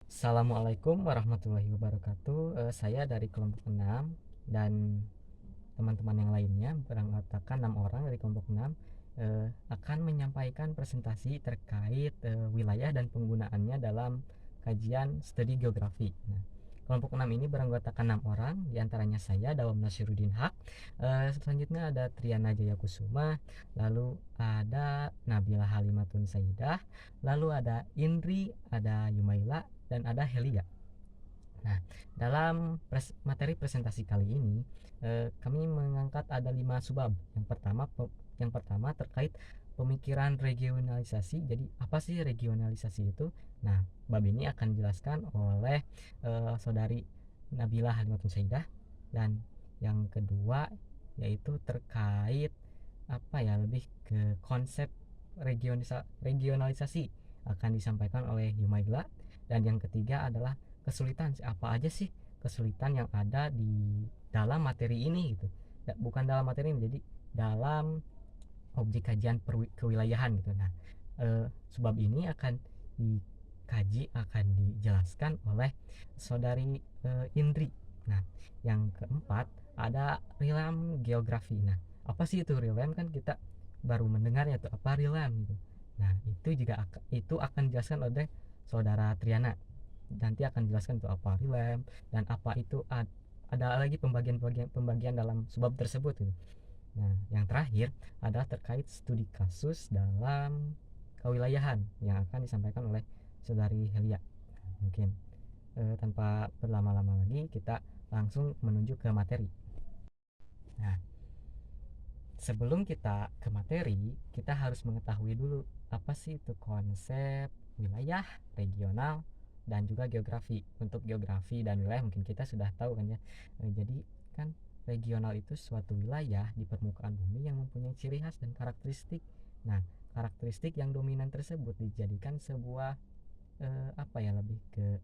Assalamualaikum warahmatullahi wabarakatuh. Saya dari kelompok 6 dan teman-teman yang lainnya beranggotakan 6 orang dari kelompok 6 akan menyampaikan presentasi terkait wilayah dan penggunaannya dalam kajian studi geografi. Nah, kelompok 6 ini beranggotakan 6 orang, diantaranya saya Dawam Nasiruddin Haq, selanjutnya ada Triana Jayakusuma, lalu ada Nabila Halimatun Saidah, lalu ada Indri, ada Yumaila, dan ada Helia. Nah, dalam materi presentasi kali ini kami mengangkat ada 5 subbab. Yang pertama terkait pemikiran regionalisasi. Jadi, apa sih regionalisasi itu? Nah, bab ini akan dijelaskan oleh saudari Nabila Halimatun Saidah. Dan yang kedua yaitu terkait apa ya, lebih ke konsep regionalisasi akan disampaikan oleh Yumaila. Dan yang ketiga adalah kesulitan, apa aja sih kesulitan yang ada di dalam materi ini gitu ya, bukan dalam materi ini, jadi dalam objek kajian kewilayahan gitu. Nah, sebab ini akan dikaji, akan dijelaskan oleh saudari Indri. Nah, yang keempat ada realm geografi. Nah, apa sih itu realm? Kan kita baru mendengarnya tuh, apa realm gitu. Nah, itu akan dijelaskan oleh saudara Triana. Nanti akan dijelaskan itu apa realm dan apa itu ada lagi pembagian dalam sebab tersebut gitu. Nah, yang terakhir adalah terkait studi kasus dalam kewilayahan yang akan disampaikan oleh saudari Helia. Nah, mungkin tanpa berlama-lama lagi kita langsung menuju ke materi. Nah, sebelum kita ke materi, kita harus mengetahui dulu apa sih itu konsep wilayah, regional, dan juga geografi. Untuk geografi dan wilayah mungkin kita sudah tahu kan ya. Jadi kan regional itu suatu wilayah di permukaan bumi yang mempunyai ciri khas dan karakteristik. Nah, karakteristik yang dominan tersebut dijadikan sebuah apa ya, lebih ke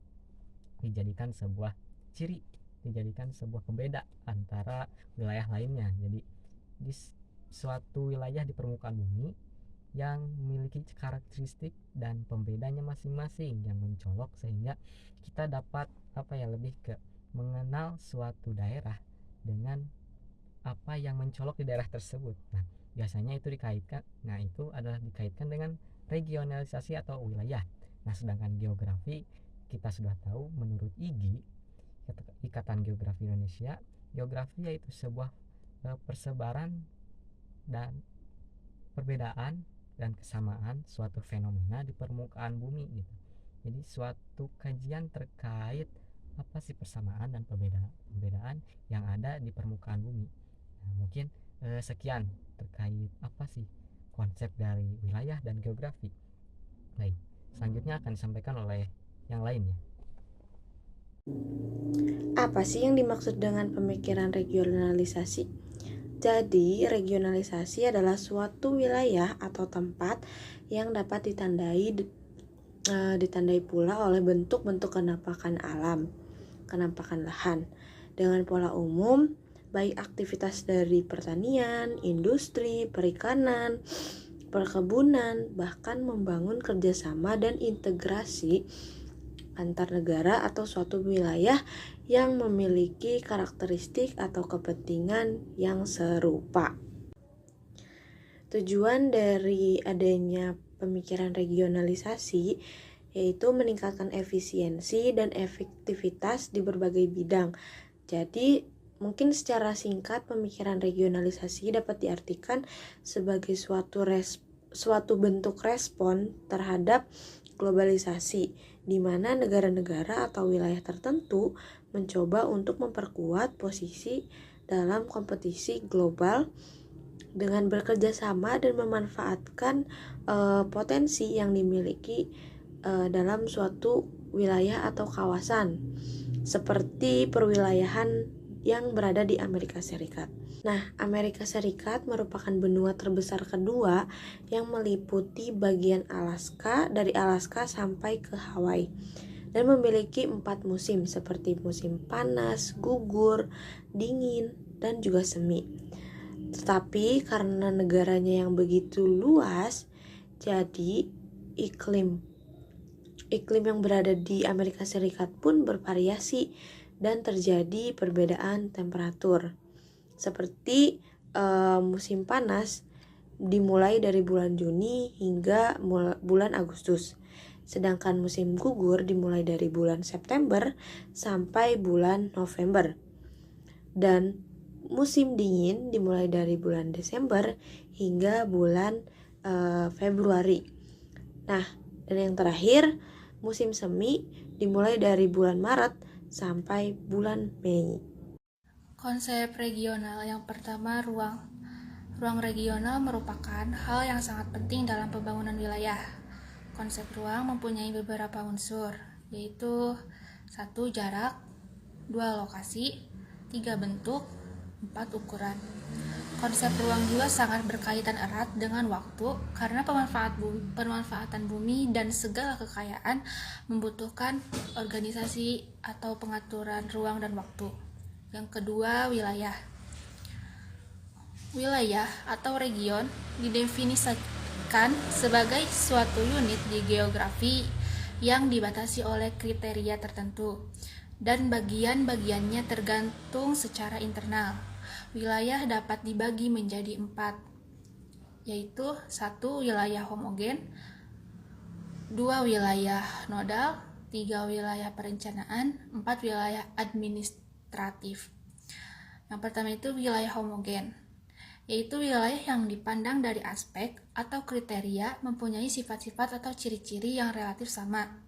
dijadikan sebuah ciri, dijadikan sebuah pembeda antara wilayah lainnya. Jadi di suatu wilayah di permukaan bumi yang memiliki karakteristik dan pembedanya masing-masing yang mencolok, sehingga kita dapat apa ya, lebih ke mengenal suatu daerah dengan apa yang mencolok di daerah tersebut. Nah, biasanya itu adalah dikaitkan dengan regionalisasi atau wilayah. Nah, sedangkan geografi kita sudah tahu menurut IGI, Ikatan Geografi Indonesia, geografi yaitu sebuah persebaran dan perbedaan dan kesamaan suatu fenomena di permukaan bumi gitu. Jadi suatu kajian terkait apa sih persamaan dan perbedaan yang ada di permukaan bumi. Nah, mungkin sekian terkait apa sih konsep dari wilayah dan geografi. Baik, selanjutnya akan disampaikan oleh yang lainnya. Apa sih yang dimaksud dengan pemikiran regionalisasi? Jadi, regionalisasi adalah suatu wilayah atau tempat yang dapat ditandai pula oleh bentuk-bentuk kenampakan alam, kenampakan lahan, dengan pola umum, baik aktivitas dari pertanian, industri, perikanan, perkebunan, bahkan membangun kerjasama dan integrasi antar negara atau suatu wilayah yang memiliki karakteristik atau kepentingan yang serupa. Tujuan dari adanya pemikiran regionalisasi yaitu meningkatkan efisiensi dan efektivitas di berbagai bidang. Jadi, mungkin secara singkat pemikiran regionalisasi dapat diartikan sebagai suatu bentuk respon terhadap globalisasi, di mana negara-negara atau wilayah tertentu mencoba untuk memperkuat posisi dalam kompetisi global dengan bekerja sama dan memanfaatkan potensi yang dimiliki dalam suatu wilayah atau kawasan, seperti perwilayahan yang berada di Amerika Serikat. Nah, Amerika Serikat merupakan benua terbesar kedua yang meliputi bagian Alaska, dari Alaska sampai ke Hawaii, dan memiliki 4 musim seperti musim panas, gugur, dingin, dan juga semi. Tetapi karena negaranya yang begitu luas, jadi iklim Iklim yang berada di Amerika Serikat pun bervariasi dan terjadi perbedaan temperatur. Seperti musim panas dimulai dari bulan Juni hingga bulan Agustus. Sedangkan musim gugur dimulai dari bulan September sampai bulan November. Dan musim dingin dimulai dari bulan Desember hingga bulan Februari. Nah, dan yang terakhir, musim semi dimulai dari bulan Maret sampai bulan Mei. Konsep regional yang pertama, ruang. Ruang regional merupakan hal yang sangat penting dalam pembangunan wilayah. Konsep ruang mempunyai beberapa unsur, yaitu 1. Jarak, 2. Lokasi, 3. Bentuk, 4. Ukuran. Konsep ruang juga sangat berkaitan erat dengan waktu karena pemanfaatan bumi dan segala kekayaan membutuhkan organisasi atau pengaturan ruang dan waktu. Yang kedua, wilayah. Wilayah atau region didefinisikan sebagai suatu unit di geografi yang dibatasi oleh kriteria tertentu dan bagian-bagiannya tergantung secara internal. Wilayah dapat dibagi menjadi 4, yaitu 1. Wilayah homogen, 2. Wilayah nodal, 3. Wilayah perencanaan, 4. Wilayah administratif. Yang pertama itu wilayah homogen, yaitu wilayah yang dipandang dari aspek atau kriteria mempunyai sifat-sifat atau ciri-ciri yang relatif sama.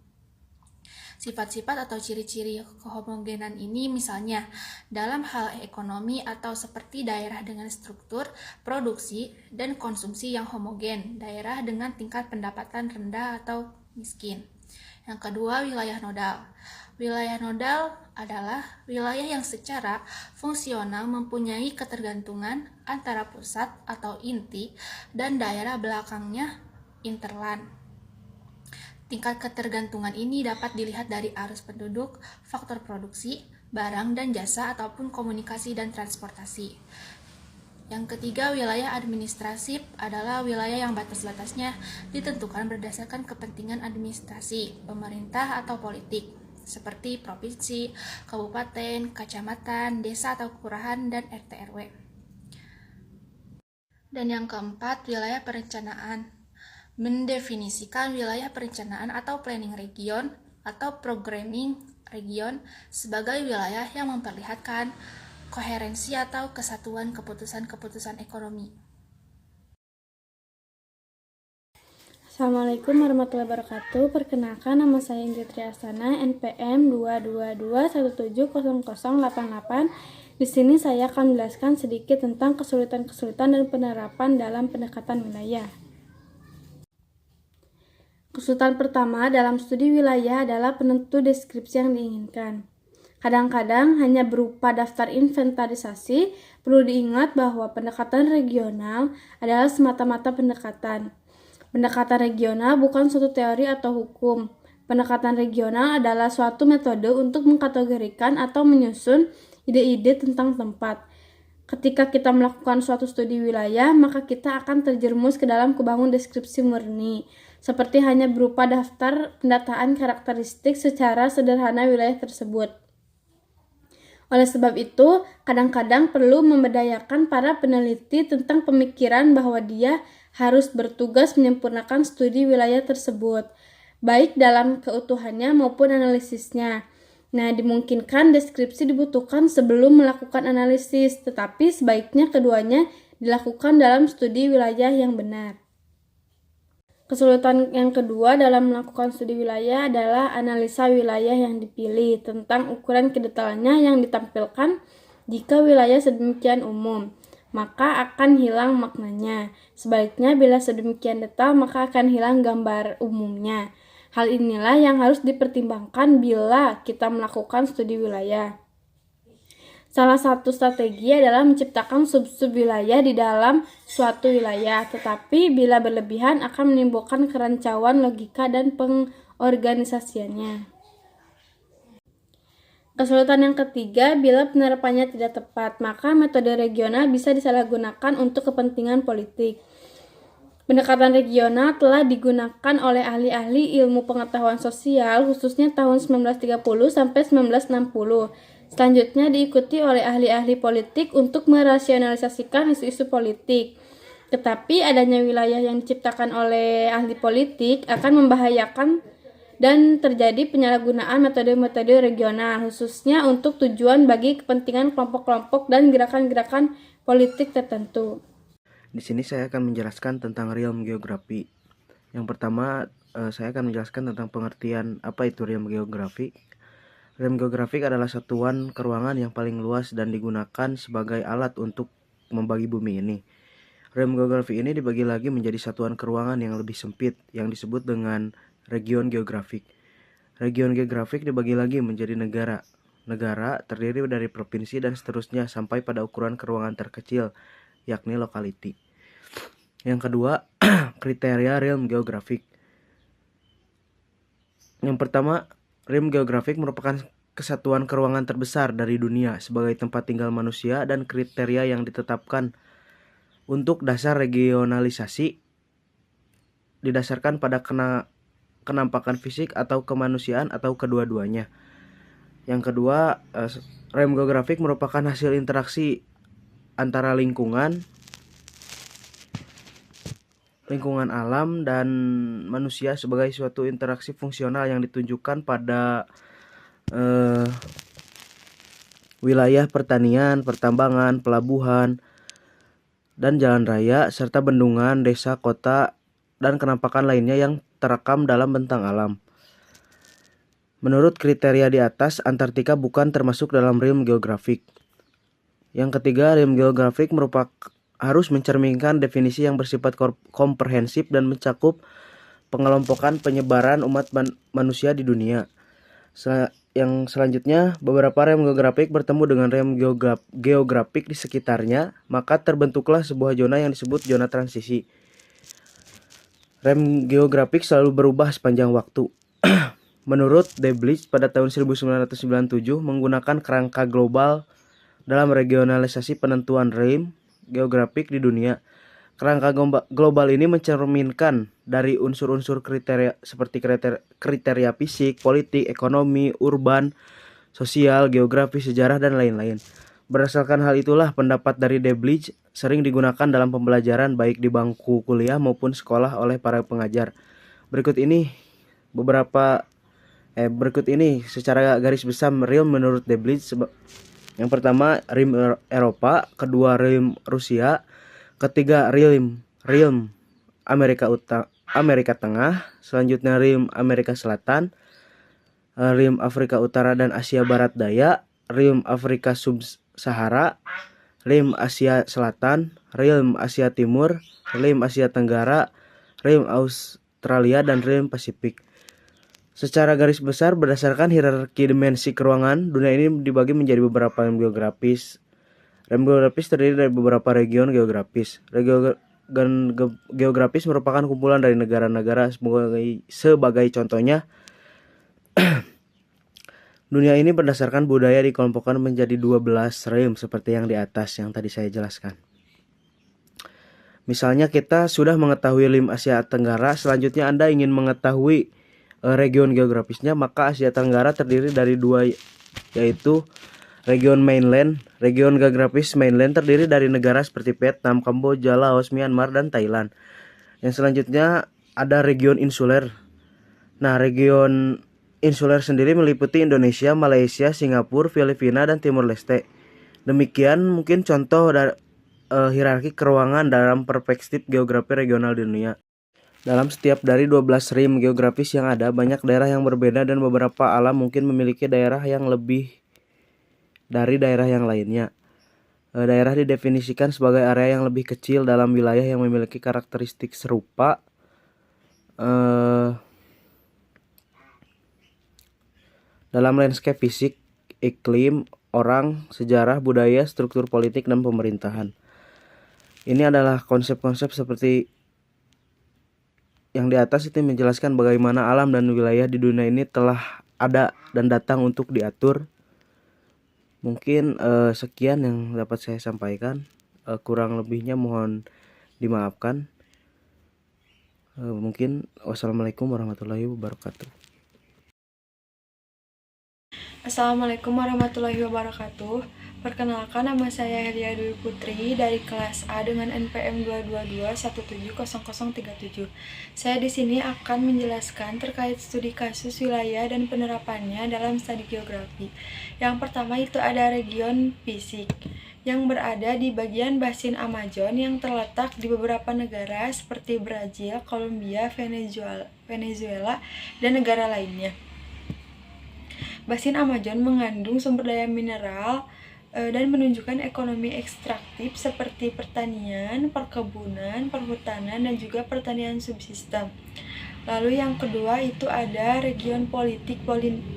Sifat-sifat atau ciri-ciri kehomogenan ini misalnya dalam hal ekonomi atau seperti daerah dengan struktur, produksi, dan konsumsi yang homogen, daerah dengan tingkat pendapatan rendah atau miskin. Yang kedua, wilayah nodal. Wilayah nodal adalah wilayah yang secara fungsional mempunyai ketergantungan antara pusat atau inti dan daerah belakangnya interland. Tingkat ketergantungan ini dapat dilihat dari arus penduduk, faktor produksi, barang dan jasa ataupun komunikasi dan transportasi. Yang ketiga, wilayah administratif adalah wilayah yang batas-batasnya ditentukan berdasarkan kepentingan administrasi, pemerintah atau politik, seperti provinsi, kabupaten, kecamatan, desa atau kelurahan, dan RT RW. Dan yang keempat, wilayah perencanaan. Mendefinisikan wilayah perencanaan atau planning region atau programming region sebagai wilayah yang memperlihatkan koherensi atau kesatuan keputusan-keputusan ekonomi. Assalamualaikum warahmatullahi wabarakatuh. Perkenalkan, nama saya Ingrid Triasana, NPM 222170088. Di sini saya akan menjelaskan sedikit tentang kesulitan-kesulitan dan penerapan dalam pendekatan wilayah. Kesulitan pertama dalam studi wilayah adalah penentu deskripsi yang diinginkan. Kadang-kadang hanya berupa daftar inventarisasi. Perlu diingat bahwa pendekatan regional adalah semata-mata pendekatan. Pendekatan regional bukan suatu teori atau hukum. Pendekatan regional adalah suatu metode untuk mengkategorikan atau menyusun ide-ide tentang tempat. Ketika kita melakukan suatu studi wilayah, maka kita akan terjerumus ke dalam kebangun deskripsi murni, seperti hanya berupa daftar pendataan karakteristik secara sederhana wilayah tersebut. Oleh sebab itu, kadang-kadang perlu memberdayakan para peneliti tentang pemikiran bahwa dia harus bertugas menyempurnakan studi wilayah tersebut, baik dalam keutuhannya maupun analisisnya. Nah, dimungkinkan deskripsi dibutuhkan sebelum melakukan analisis, tetapi sebaiknya keduanya dilakukan dalam studi wilayah yang benar. Kesulitan yang kedua dalam melakukan studi wilayah adalah analisa wilayah yang dipilih tentang ukuran kedetailannya yang ditampilkan. Jika wilayah sedemikian umum, maka akan hilang maknanya. Sebaliknya, bila sedemikian detail, maka akan hilang gambar umumnya. Hal inilah yang harus dipertimbangkan bila kita melakukan studi wilayah. Salah satu strategi adalah menciptakan sub-sub wilayah di dalam suatu wilayah, tetapi bila berlebihan akan menimbulkan kerancauan logika dan pengorganisasiannya. Kesulitan yang ketiga, bila penerapannya tidak tepat, maka metode regional bisa disalahgunakan untuk kepentingan politik. Pendekatan regional telah digunakan oleh ahli-ahli ilmu pengetahuan sosial khususnya tahun 1930 sampai 1960. Selanjutnya diikuti oleh ahli-ahli politik untuk merasionalisasikan isu-isu politik. Tetapi adanya wilayah yang diciptakan oleh ahli politik akan membahayakan dan terjadi penyalahgunaan metode-metode regional khususnya untuk tujuan bagi kepentingan kelompok-kelompok dan gerakan-gerakan politik tertentu. Di sini saya akan menjelaskan tentang realm geografi. Yang pertama, saya akan menjelaskan tentang pengertian apa itu realm geografi. Realm geografik adalah satuan keruangan yang paling luas dan digunakan sebagai alat untuk membagi bumi ini. Realm geografi ini dibagi lagi menjadi satuan keruangan yang lebih sempit yang disebut dengan region geografik. Region geografik dibagi lagi menjadi negara. Negara terdiri dari provinsi dan seterusnya sampai pada ukuran keruangan terkecil, yakni locality. Yang kedua, kriteria realm geografik. Yang pertama, realm geografik merupakan kesatuan keruangan terbesar dari dunia sebagai tempat tinggal manusia dan kriteria yang ditetapkan untuk dasar regionalisasi didasarkan pada kenampakan fisik atau kemanusiaan atau kedua-duanya. Yang kedua, realm geografik merupakan hasil interaksi antara lingkungan alam dan manusia sebagai suatu interaksi fungsional yang ditunjukkan pada wilayah pertanian, pertambangan, pelabuhan, dan jalan raya, serta bendungan, desa, kota, dan kenampakan lainnya yang terekam dalam bentang alam. Menurut kriteria di atas, Antartika bukan termasuk dalam realm geografik. Yang ketiga, realm geografik harus mencerminkan definisi yang bersifat komprehensif dan mencakup pengelompokan penyebaran umat manusia di dunia. Yang selanjutnya, beberapa realm geografik bertemu dengan realm geografik di sekitarnya, maka terbentuklah sebuah zona yang disebut zona transisi. Realm geografik selalu berubah sepanjang waktu. Menurut Deblis pada tahun 1997 menggunakan kerangka global dalam regionalisasi penentuan realm geografik di dunia. Kerangka global ini mencerminkan dari unsur-unsur kriteria seperti kriteria fisik, politik, ekonomi, urban, sosial, geografi, sejarah, dan lain-lain. Berdasarkan hal itulah pendapat dari Deblis sering digunakan dalam pembelajaran baik di bangku kuliah maupun sekolah oleh para pengajar. Berikut ini secara garis besar realm menurut Deblis. Yang pertama, realm Eropa, kedua realm Rusia, ketiga realm Amerika Tengah, selanjutnya realm Amerika Selatan, realm Afrika Utara dan Asia Barat Daya, realm Afrika Sub-Sahara, realm Asia Selatan, realm Asia Timur, realm Asia Tenggara, realm Australia, dan realm Pasifik. Secara garis besar berdasarkan hierarki dimensi keruangan, dunia ini dibagi menjadi beberapa realm geografis. Realm geografis terdiri dari beberapa region geografis. Region geografis merupakan kumpulan dari negara-negara sebagai contohnya. Dunia ini berdasarkan budaya dikelompokkan menjadi 12 realm seperti yang di atas yang tadi saya jelaskan. Misalnya kita sudah mengetahui realm Asia Tenggara, selanjutnya Anda ingin mengetahui region geografisnya, maka Asia Tenggara terdiri dari dua, yaitu region mainland. Region geografis mainland terdiri dari negara seperti Vietnam, Kamboja, Laos, Myanmar, dan Thailand. Yang selanjutnya ada region insuler. Nah, region insuler sendiri meliputi Indonesia, Malaysia, Singapura, Filipina, dan Timor Leste. Demikian mungkin contoh dari hierarki keruangan dalam perspektif geografi regional di dunia. Dalam setiap dari 12 realm geografis yang ada, banyak daerah yang berbeda dan beberapa alam mungkin memiliki daerah yang lebih dari daerah yang lainnya. Daerah didefinisikan sebagai area yang lebih kecil dalam wilayah yang memiliki karakteristik serupa dalam landscape fisik, iklim, orang, sejarah, budaya, struktur politik, dan pemerintahan. Ini adalah konsep-konsep seperti yang di atas itu menjelaskan bagaimana alam dan wilayah di dunia ini telah ada dan datang untuk diatur. Mungkin sekian yang dapat saya sampaikan. Kurang lebihnya mohon dimaafkan. Mungkin wassalamualaikum warahmatullahi wabarakatuh. Assalamualaikum warahmatullahi wabarakatuh. Perkenalkan, nama saya Helia Dwi Putri dari kelas A dengan NPM 222170037. Saya di sini akan menjelaskan terkait studi kasus wilayah dan penerapannya dalam studi geografi. Yang pertama itu ada region fisik yang berada di bagian basin Amazon yang terletak di beberapa negara seperti Brazil, Kolombia, Venezuela, dan negara lainnya. Basin Amazon mengandung sumber daya mineral dan menunjukkan ekonomi ekstraktif seperti pertanian, perkebunan, perhutanan, dan juga pertanian subsisten. Lalu yang kedua itu ada region politik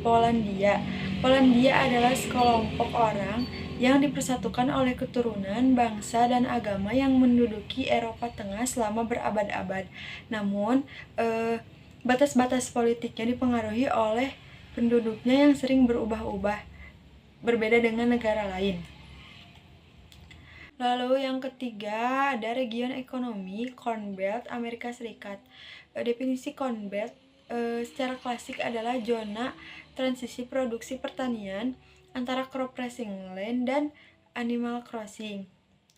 Polandia. Polandia adalah sekelompok orang yang dipersatukan oleh keturunan, bangsa, dan agama yang menduduki Eropa Tengah selama berabad-abad. Namun, batas-batas politiknya dipengaruhi oleh penduduknya yang sering berubah-ubah, berbeda dengan negara lain. Lalu yang ketiga ada region ekonomi Corn Belt Amerika Serikat. Definisi Corn Belt secara klasik adalah zona transisi produksi pertanian antara crop raising land dan animal crossing.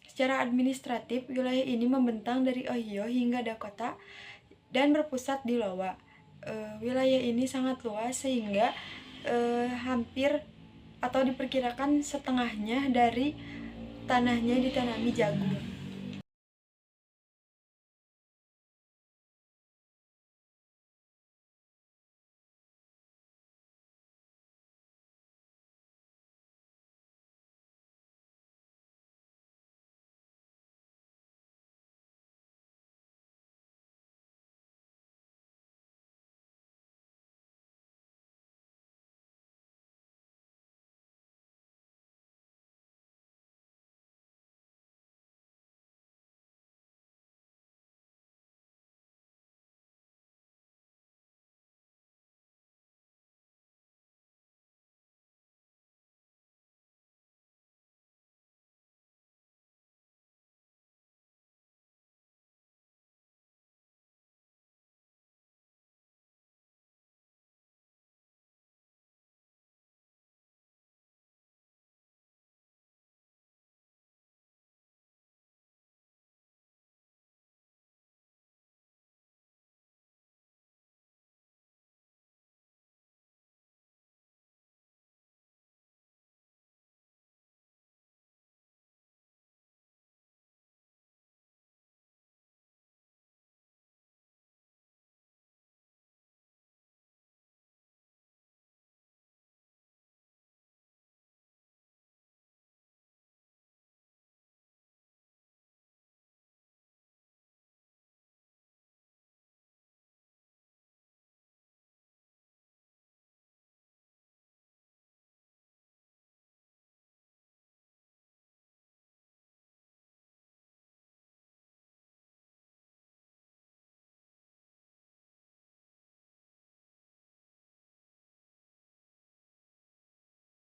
Secara administratif, wilayah ini membentang dari Ohio hingga Dakota dan berpusat di Iowa. Wilayah ini sangat luas sehingga hampir atau diperkirakan setengahnya dari tanahnya ditanami jagung.